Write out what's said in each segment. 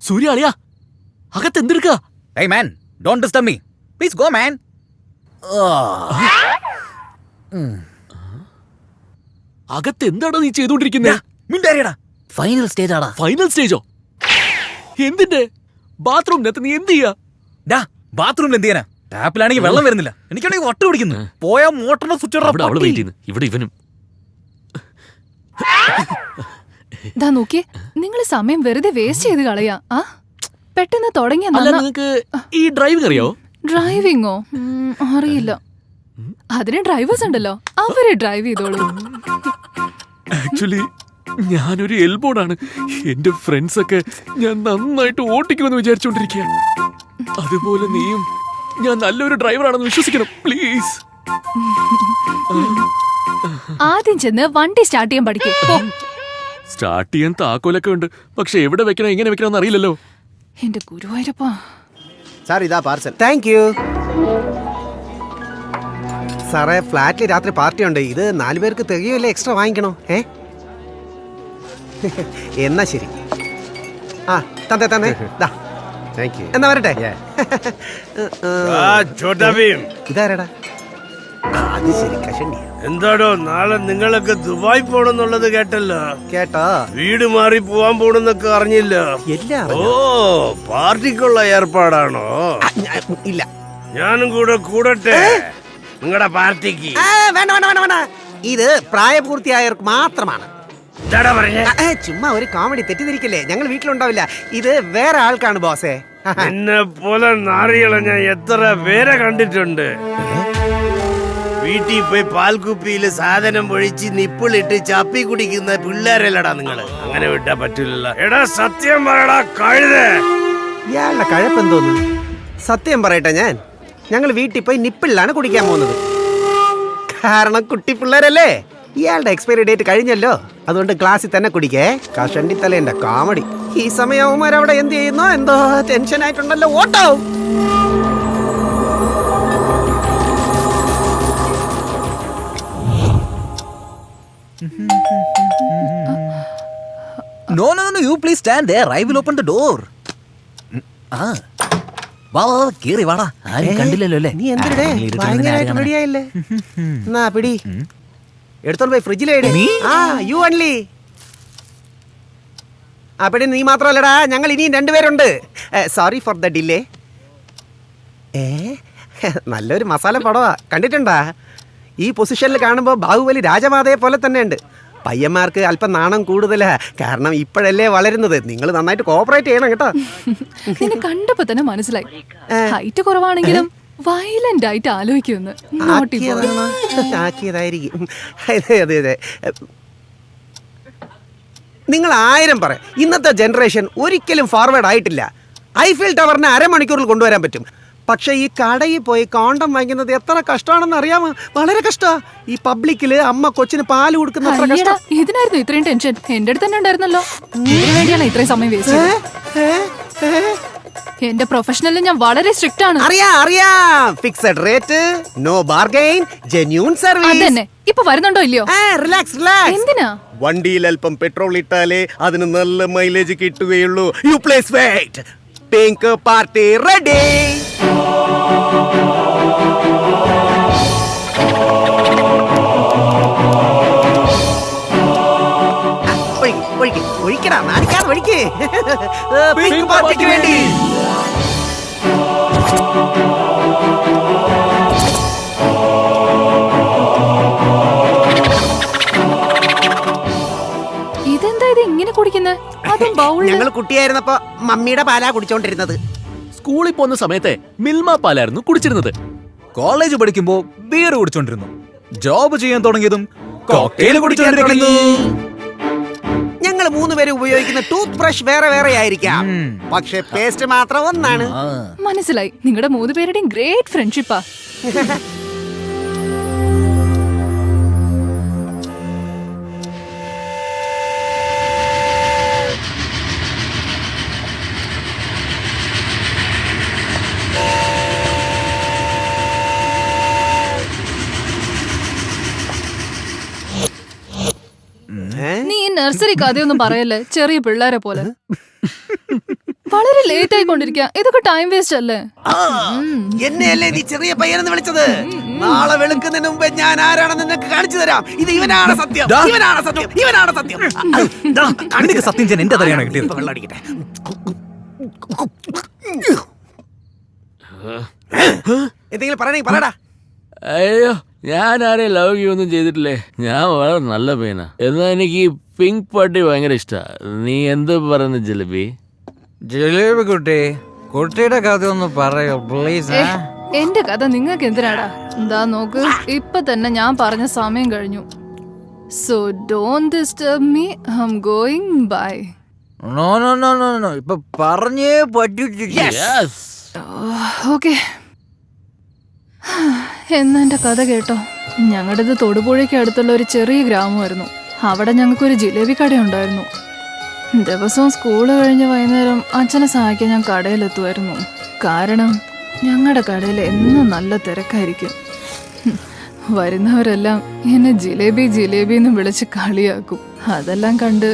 സൂര്യ അളിയാ, അകത്ത് എന്തെടുക്കുക? Hey man, don't disturb me. Please go man. അകത്ത് എന്താണോ നീ ചെയ്തോണ്ടിരിക്കുന്നത്? മിണ്ടാരിയടാ. ഫൈനൽ സ്റ്റേജ് ആടാ. ഫൈനൽ സ്റ്റേജോ? എന്തിന്റെ? ബാത്റൂമിനകത്ത് നീ എന്ത് ചെയ്യാ? ബാത്റൂമിൽ എന്ത് ചെയ്യാനാ? ടാപ്പിലാണെങ്കിൽ വെള്ളം വരുന്നില്ല, എനിക്കാണെങ്കിൽ വട്ട പിടിക്കുന്നു. പോയാ മോട്ടറിന്റെ സ്വിച്ച് അവള് വെയിറ്റ് ചെയ്യുന്നു, ഇവിടെ ഇവനും. നോക്കിയേ, നിങ്ങൾ സമയം വെറുതെ വേസ്റ്റ് ചെയ്ത് കളയാ. പെട്ടെന്ന് തുടങ്ങിയ നിങ്ങക്ക് ഈ ഡ്രൈവിംഗ് അറിയോ? ഡ്രൈവിങ്ങോ? അറിയില്ല. അതിന് ഡ്രൈവേഴ്സ് ഉണ്ടല്ലോ, അവരെ ഡ്രൈവ് ചെയ്തോളൂ. ആക്ച്വലി ഞാനൊരു എൽബോർഡാണ്. എന്റെ ഫ്രണ്ട്സ് ഒക്കെ ഞാൻ നന്നായിട്ട് ഓട്ടിക്കുമെന്ന് വിചാരിച്ചോണ്ടിരിക്കുക. അതുപോലെ നീയും ഞാൻ നല്ലൊരു ഡ്രൈവറാണെന്ന് വിശ്വസിക്കണം പ്ലീസ്. ആദ്യം ചെന്ന് വണ്ടി സ്റ്റാർട്ട് ചെയ്യാൻ പഠിക്കും. സ്റ്റാർട്ട് ചെയ്യാൻ താക്കോലൊക്കെ ഉണ്ട്, പക്ഷെ എവിടെ വെക്കണം എങ്ങനെ വെക്കണം അറിയില്ലല്ലോ. എന്റെ ഗുരുവായൂരപ്പാ. സാർ ഇതാ പാർസൽ. താങ്ക് യു സാറേ. ഫ്ലാറ്റിൽ രാത്രി പാർട്ടി ഉണ്ട്. ഇത് 4 പേർക്ക് തികയല്ലേ, എക്സ്ട്രാ വാങ്ങിക്കണോ? എന്നാ ശരി. തന്നെ തന്നെ എന്നാ വരട്ടെ. ഇതാരടാ? അത് ശരി, കഷണ്ടി. എന്താടോ നാളെ നിങ്ങളൊക്കെ ദുബായ് പോണെന്നുള്ളത് കേട്ടല്ലോ. കേട്ടോ? വീട് മാറി പോവാൻ പോണെന്നൊക്കെ അറിഞ്ഞില്ല. ഓ, പാർട്ടിക്കുള്ള ഏർപ്പാടാണോ? ഇല്ല, ഞാനും കൂടെ കൂടട്ടെ നിങ്ങളുടെ പാർട്ടിക്ക്. വേണ്ട വേണ്ട വേണ്ട വേണ്ട, ഇത് പ്രായപൂർത്തിയായവർക്ക് മാത്രമാണ്. ചുമ്മാ ഒരു കോമഡി, തെറ്റിദ്ധരിക്കല്ലേ. ഞങ്ങൾ വീട്ടിലുണ്ടാവില്ല, ഇത് വേറെ ആൾക്കാണ് ബോസേ. എന്നെ പോലെ നാറികളെ ഞാൻ എത്ര പേരെ കണ്ടിട്ടുണ്ട്. വീട്ടിൽ പോയി പാൽക്കുപ്പിയില് സാധനം ഒഴിച്ച് നിപ്പിളിട്ട് ചപ്പി കുടിക്കുന്ന പിള്ളേരല്ലടാ നിങ്ങള്. അങ്ങനെ വിട്ടാ പറ്റില്ലല്ലോ. എടാ സത്യം പറയടാ കഴുതേ. ഇയാളുടെ കഴപ്പെന്തോന്നു? സത്യം പറയട്ടെ, ഞങ്ങൾ വീട്ടിൽ പോയി നിപ്പിളിലാണ് കുടിക്കാൻ പോകുന്നത്. കാരണം കുട്ടി പിള്ളേരല്ലേ. ഇയാളുടെ എക്സ്പയറി ഡേറ്റ് കഴിഞ്ഞല്ലോ, അതുകൊണ്ട് ക്ലാസ്സിൽ തന്നെ കുടിക്കേ. കഷണ്ടിത്തലേന്റെ കോമഡി. ഈ സമയവുമാർ അവിടെ എന്ത് ചെയ്യുന്നോ എന്തോ ടെൻഷൻ ആയിട്ടുണ്ടല്ലോ. Auto No, you please stand there. I will open the door. വാ കേറി വാടാ. ആരും കണ്ടില്ലല്ലോ അല്ലേ? നീ എന്തിനേ ഭയങ്കരമായിട്ട് റെഡിയായില്ലേ? എന്നാ പിടി, എടുത്തോണ്ട് പോയി ഫ്രിഡ്ജിലിട്. You only. പിടി, നീ മാത്രമല്ലടാ, ഞങ്ങൾ ഇനിയും 2 പേരുണ്ട്. Sorry for the delay. നല്ലൊരു മസാല പടവാ, കണ്ടിട്ടുണ്ടാ? ഈ പൊസിഷനിൽ കാണുമ്പോൾ ബാഹുബലി രാജമാതയെ പോലെ തന്നെ ഉണ്ട്. പയ്യന്മാർക്ക് അല്പം നാണം കൂടുതലാ, കാരണം ഇപ്പോഴല്ലേ വളരുന്നത്. നിങ്ങൾ നന്നായിട്ട് കോപ്പറേറ്റ് ചെയ്യണം കേട്ടോ. കണ്ടപ്പോ തന്നെ മനസ്സിലായി, ഹൈറ്റ് കുറവാണെങ്കിലും വയലന്റ് ആയിട്ട് ആലോചിക്കുമെന്ന്. ആക്കിയതായിരിക്കും. അതെ. നിങ്ങൾ 1000 പറ, ഇന്നത്തെ ജനറേഷൻ ഒരിക്കലും ഫോർവേഡ് ആയിട്ടില്ല. ഐഫിൽ ടവറിനെ 1/2 മണിക്കൂറിൽ കൊണ്ടുവരാൻ പറ്റും. പക്ഷെ ഈ കടയിൽ പോയി കോണ്ടം വാങ്ങിക്കുന്നത് എത്ര കഷ്ടമാണെന്ന് അറിയാമോ? വളരെ കഷ്ടാ. ഈ പബ്ലിക്കില് അമ്മ കൊച്ചിന് പാല് കൊടുക്കുന്ന അത്ര കഷ്ടം. ഇതിനായിരുന്നു ഇത്രയും ടെൻഷൻ? എന്റെ അടുത്ത് തന്നെ ഉണ്ടായിരുന്നല്ലോ. ഇതിനു വേണ്ടിയാണ് ഇത്രയും സമയം വേസ്റ്റ്. എന്റെ പ്രൊഫഷണലിൽ ഞാൻ വളരെ സ്ട്രിക്റ്റ് ആണ്. അറിയാം. Fixed rate, no bargain, genuine service. അതന്നെ. ഇപ്പൊ വരുന്നുണ്ടോ ഇല്ലയോ? റിലാക്സ്. എന്തിനാ? വണ്ടിയിൽ അല്പം പെട്രോൾ ഇട്ടാലേ അതിന് നല്ല മൈലേജ് കിട്ടുകയുള്ളൂ. You please wait. Pink party ready. ഒഴിക്കടാ, നാണിക്കാതെ ഒഴിക്ക്. പിങ്ക് പാർട്ടിക്ക് വേണ്ടി. ഇതെന്താ ഇത് ഇങ്ങനെ കുടിക്കുന്നത്? ഞങ്ങൾ കുട്ടിയായിരുന്നപ്പോ മമ്മിയുടെ പാലാ കുടിച്ചോണ്ടിരുന്നത്. സ്കൂളിൽ പോകുന്ന സമയത്തെ മിൽമ പാലായിരുന്നു കുടിച്ചിരുന്നത്. കോളേജ് പഠിക്കുമ്പോ ബിയർ കുടിച്ചോണ്ടിരുന്നു. ജോബ് ചെയ്യാൻ തുടങ്ങിയതും കോക്ടെയിൽ കുടിച്ചോണ്ടിരിക്കുന്നു. ഞങ്ങൾ 3 പേര് ഉപയോഗിക്കുന്ന ടൂത്ത് ബ്രഷ് വേറെ വേറെ ആയിരിക്കാം, പക്ഷെ പേസ്റ്റ് മാത്രം ഒന്നാണ്. മനസ്സിലായി. നിങ്ങളുടെ 3 പേരുടെയും ഗ്രേറ്റ് ഫ്രണ്ട്ഷിപ്പാ. ഏ? നീ നഴ്സറി കഥയൊന്നും പറയല്ലേ, ചെറിയ പിള്ളേരെ പോലെ. വളരെ ലേറ്റ് ആയിക്കൊണ്ടിരിക്കുക. ഇതൊക്കെ ടൈം വേസ്റ്റ് അല്ലേ? എന്നെയല്ലേ നീ ചെറിയ പയ്യനെന്ന് വിളിച്ചത്? നാളെ വെളുക്കുന്നതിന് മുമ്പേ ഞാൻ ആരാണെന്ന് നിനക്ക് കാണിച്ചു തരാം. ഇവനാണ് സത്യം, ഇവനാണ് സത്യം, ഇവനാണ് സത്യം. നിനക്ക് സത്യം ചെയ്യാൻ എന്റെ തലയാണ് കിട്ടിയത്. വെള്ളം അടിക്കട്ടെ. എന്തെങ്കിലും പറയടാ. അയ്യോ, ഞാൻ ആരെയും ലവ് ചെയ്യൊന്നും ചെയ്തിട്ടില്ലേ. ഞാൻ വളരെ നല്ല പയ്യനാ. എന്നാ എനിക്ക് ഈ പിങ്ക് പാർട്ടി ഭയങ്കര ഇഷ്ടാ. നീ എന്ത് പറയുന്നു ജിലേബി? ജിലേബി കുട്ടിയുടെ കഥ ഒന്ന് പറയോ പ്ലീസ്. എന്റെ കഥ നിങ്ങൾക്ക് എന്തിനാടാ? എന്താ നോക്ക്, ഇപ്പൊ തന്നെ ഞാൻ പറഞ്ഞ സമയം കഴിഞ്ഞു. So don't disturb me, I am going bye. No no no no no, ഇപ്പൊ പറഞ്ഞേ പറ്റൂ. ഓക്കെ, എന്നാ എന്റെ കഥ കേട്ടോ. ഞങ്ങളുടേത് തൊടുപുഴയ്ക്ക് അടുത്തുള്ള ഒരു ചെറിയ ഗ്രാമമായിരുന്നു. അവിടെ ഞങ്ങൾക്കൊരു ജിലേബി കട ഉണ്ടായിരുന്നു. ദിവസവും സ്കൂള് കഴിഞ്ഞ് വൈകുന്നേരം അച്ഛനെ സഹായിക്കാൻ ഞാൻ കടയിലെത്തുമായിരുന്നു. കാരണം ഞങ്ങളുടെ കടയിൽ എന്നും നല്ല തിരക്കായിരിക്കും. വരുന്നവരെല്ലാം എന്നെ ജിലേബി ജിലേബി എന്ന് വിളിച്ച് കളിയാക്കും. അതെല്ലാം കണ്ട്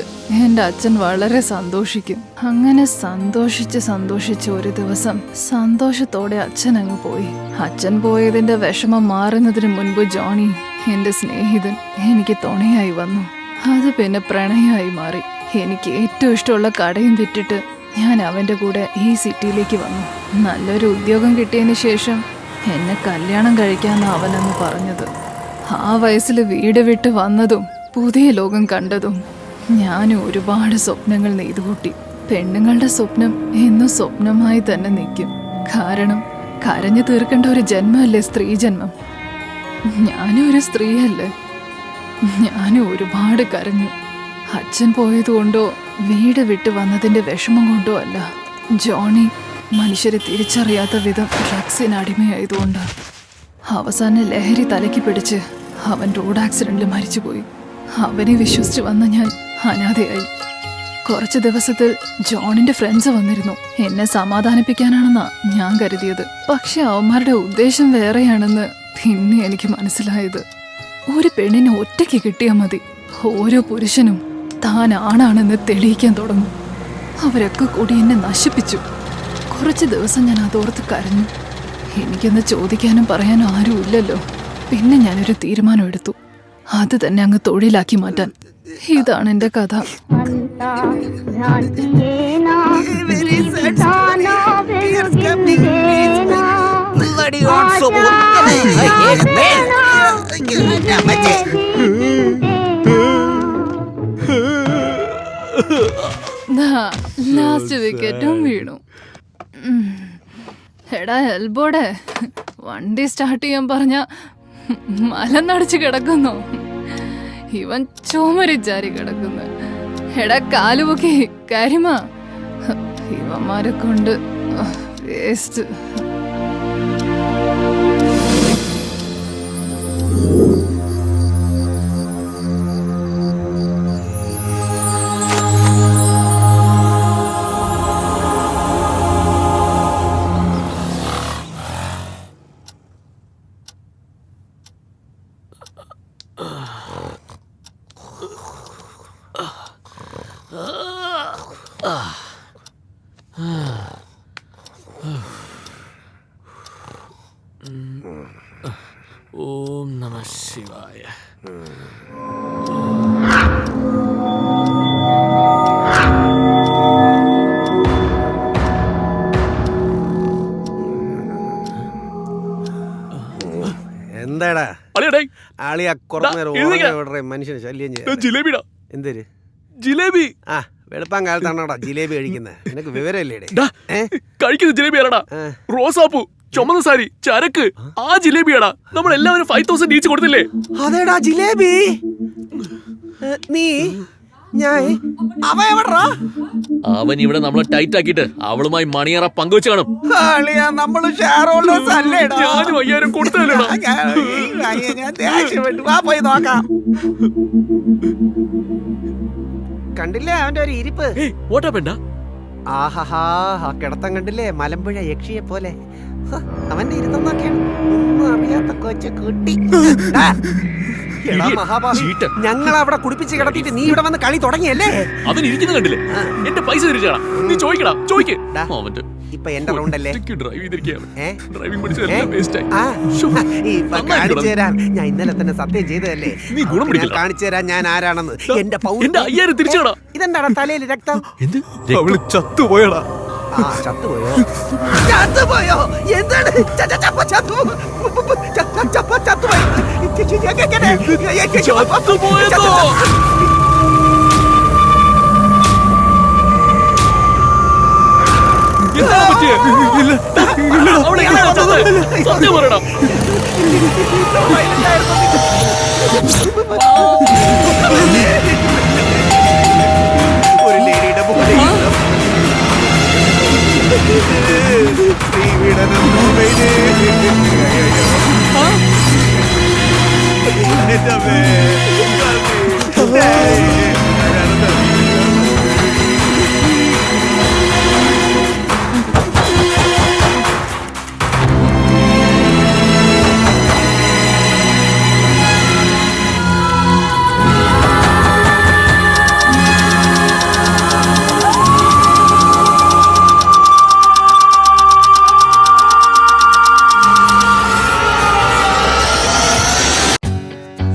എൻ്റെ അച്ഛൻ വളരെ സന്തോഷിക്കും. അങ്ങനെ സന്തോഷിച്ച് ഒരു ദിവസം സന്തോഷത്തോടെ അച്ഛൻ അങ്ങ് പോയി. അച്ഛൻ പോയതിന്റെ വിഷമം മാറുന്നതിന് മുൻപ് ജോണി, എൻ്റെ സ്നേഹിതൻ, എനിക്ക് തുണയായി വന്നു. അത് പിന്നെ പ്രണയമായി മാറി. എനിക്ക് ഏറ്റവും ഇഷ്ടമുള്ള കടയും വിറ്റിട്ട് ഞാൻ അവൻ്റെ കൂടെ ഈ സിറ്റിയിലേക്ക് വന്നു. നല്ലൊരു ഉദ്യോഗം കിട്ടിയതിന് ശേഷം എന്നെ കല്യാണം കഴിക്കാമെന്ന് അവനെന്ന് പറഞ്ഞത്. ആ വയസ്സിൽ വീട് വിട്ട് വന്നതും പുതിയ ലോകം കണ്ടതും ഞാൻ ഒരുപാട് സ്വപ്നങ്ങൾ നെയ്തുകൂട്ടി. പെണ്ണുങ്ങളുടെ സ്വപ്നം എന്നും സ്വപ്നമായി തന്നെ നിൽക്കും. കാരണം കരഞ്ഞു തീർക്കേണ്ട ഒരു ജന്മമല്ലേ സ്ത്രീ ജന്മം. ഞാനും ഒരു സ്ത്രീയല്ലേ. ഞാനും ഒരുപാട് കരഞ്ഞു. അച്ഛൻ പോയതുകൊണ്ടോ വീട് വിട്ട് വന്നതിന്റെ വിഷമം കൊണ്ടോ അല്ല. ജോണി മനുഷ്യരെ തിരിച്ചറിയാത്ത വിധം ഡ്രഗ്സിന് അടിമയായതുകൊണ്ട് അവസാനം ലഹരി തലയ്ക്ക് പിടിച്ച് അവൻ റോഡ് ആക്സിഡന്റിൽ മരിച്ചുപോയി. അവനെ വിശ്വസിച്ച് വന്ന ഞാൻ അനാഥയായി. കുറച്ച് ദിവസത്തിൽ ജോണിന്റെ ഫ്രണ്ട്സ് വന്നിരുന്നു. എന്നെ സമാധാനിപ്പിക്കാനാണെന്നാ ഞാൻ കരുതിയത്. പക്ഷെ അവന്മാരുടെ ഉദ്ദേശം വേറെയാണെന്ന് പിന്നെ എനിക്ക് മനസ്സിലായത്. ഒരു പെണ്ണിനെ ഒറ്റയ്ക്ക് കിട്ടിയാൽ മതി, ഓരോ പുരുഷനും താൻ ആണാണെന്ന് തെളിയിക്കാൻ തുടങ്ങും. അവരൊക്കെ കൂടി എന്നെ നശിപ്പിച്ചു. കുറച്ച് ദിവസം ഞാൻ അതോർത്ത് കരഞ്ഞു. എനിക്കെന്ന് ചോദിക്കാനും പറയാനും ആരും ഇല്ലല്ലോ. പിന്നെ ഞാനൊരു തീരുമാനം എടുത്തു, അത് തന്നെ അങ്ങ് തൊഴിലാക്കി മാറ്റാൻ. ഇതാണ് എൻ്റെ കഥ. ലാസ്റ്റ് വിക്കറ്റും വീണു. എടാ എൽബോടെ, വണ്ടി സ്റ്റാർട്ട് ചെയ്യാൻ പറഞ്ഞ മലന്നടിച്ച് കിടക്കുന്നു. ഇവൻ ചുമരിച്ചാരി കിടക്കുന്നു. എടാ കാലുപൊക്കി കരിമ. ഇവന്മാരെ കൊണ്ട് വേസ്റ്റ്. ഓം നമഃ ശിവായ. എന്താടാ ആളിയാ കുറേ മനുഷ്യന് ശല്യം ചെയ്യാൻ? ജിലേബിടാ. എന്തേര് ജിലേബി? ആ, വെളുപ്പാൻ കാലത്താണോടാ ജിലേബി കഴിക്കുന്നത്? നിനക്ക് വിവരല്ലേ? കഴിക്കുന്ന ജിലേബി ആടാ. റോസാപ്പൂ, ചുമന്ന സാരി, ചരക്ക്, ആ ജിലേബിയാടാ. നമ്മൾ എല്ലാവരും 5000 ഈച്ച് കൊടുത്തില്ലേ? അതേടാ ജിലേബി. നീ അവൻ ഇവിടെ നമ്മളെ ടൈറ്റ് ആക്കിട്ട് അവളുമായി മണിയറ പങ്കുവെച്ച് കാണും. ഞാനും 5000 കൊടുത്തല്ലേടാ. കണ്ടില്ലേ അവന്റെ ഒരു ഇരിപ്പ്? ഓട്ടാ. ആഹാ, ആ കിടത്തം കണ്ടില്ലേ? മലമ്പുഴ യക്ഷിയെ പോലെ. അവന്റെ ഇരുത്തം നോക്കിയാണ്. ഒന്നും അറിയാത്ത കൊച്ച കുട്ടി. എടാ മഹാഭാവി, ഞങ്ങൾ അവിടെ കുടിപ്പിച്ച് കിടത്തിയിട്ട് നീ ഇവിടെ വന്ന് കളി തുടങ്ങിയല്ലേ? അവൻ ഇരിക്കുന്ന കണ്ടില്ലേ? എന്റെ പൈസ തിരിച്ചടാ. നീ ചോദിക്കടാ, ചോദിക്ക്. അവന്റെ ഇപ്പൊ എന്റെ റൗണ്ട് അല്ലേ? ഡ്രൈവ് ചെയ്തിരിക്കുകയാണ്. ഏ? ഡ്രൈവിംഗ് പഠിച്ചതെല്ലാം വേസ്റ്റ് ആയി. ആ, ഇപ്പൊ കാണിച്ചു തരാം. ഞാൻ ഇന്നലെ തന്നെ സത്യം ചെയ്തതല്ലേ? നീ ഗുണം പിടിക്കില്ല. കാണിച്ചു തരാം ഞാൻ ആരാണെന്ന്. എന്റെ എന്റെ 5000 തിരിച്ചടാ. ഇതെന്താടാ തലയിൽ രക്തം? എന്ത്? അവള് ചത്തുപോയടാ. ആ, ചത്തുപോയോ? ചത്തുപോയോ? എന്താണ്? ചത്തുപോയോ? ചത്തുപോയതോ? എന്താ പറ്റിയെ? അവളെ എങ്ങനെയാ ചത്തത്? സത്യം പറയടാ. ഒരു ലേഡിയുടെ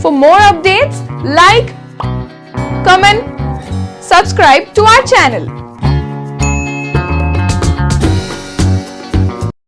For more updates, like, comment, subscribe to our channel.